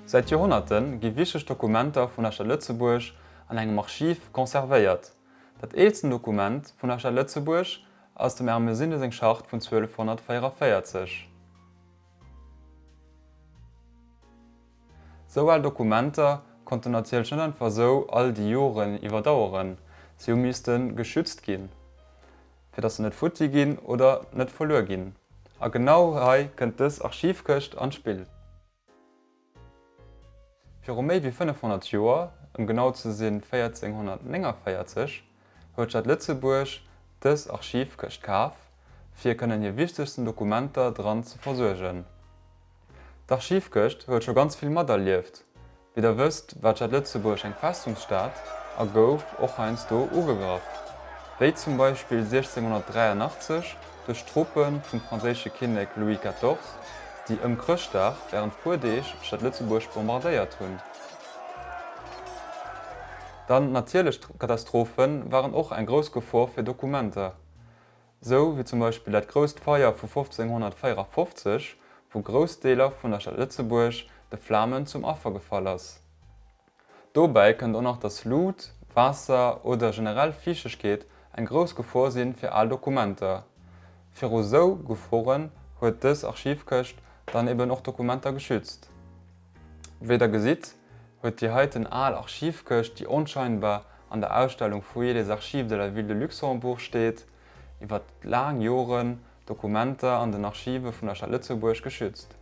Seit Jahrhunderten gi wichtig Dokumenter vun der Stadt Lützeburg an engem Archiv konservéiert. Dat eelsten Dokument vun der Stadt Lützeburg aus dem Ärmesinnesingschacht vun 1244. Sowal Dokumenter konnten natielech net einfach so all die Joren iwwerdaueren, sie müssten geschützt ginn, fir dat se net futti ginn oder net verloren ginn. A genau hei kënnt dës Archivköcht anspiel. Für méi wie 500 Joer, genau zu sinn 1449, huet Stadt Lützeburg dës Archivköcht kaf, fir kënnen hier wichtigsten Dokumenter dran zu versuergen. D'Archivköcht huet schon ganz viel mat erlieft. Wie der wëst, war Stadt Lützeburg eng Festungsstaat a gouf och einst do ugegraf. Wéi zum Beispiel 1683 durch Truppen vum franzésche Kinnek Louis XIV, die ëm Krchtdach während Puerdeeg Stadt Lützeburg bombardéiert hunn. Dann natierlech Katastrophen waren auch ein gros Gefahr fir Dokumenter. So wie zum Beispiel dat Grost Feier vu 1554, wo Großdeler vun der Stadt Lützeburg de Flammen zum Opfer gefallen ass. Dobei kënnt auch noch das Lut, Wasser oder generell Fischegkeet ein gros Gefahr sinn fir all Dokumenter. Fir so Geforen huet dës Archivköcht dann eben auch Dokumenter geschützt. Wie der gesit, huet die heiten all Archivköcht, die unscheinbar an der Ausstellung Foyer des Archives de la Ville de Luxembourg steht, iwwer lang Joren Dokumenter an den Archive vun der Stadt Lützeburg geschützt.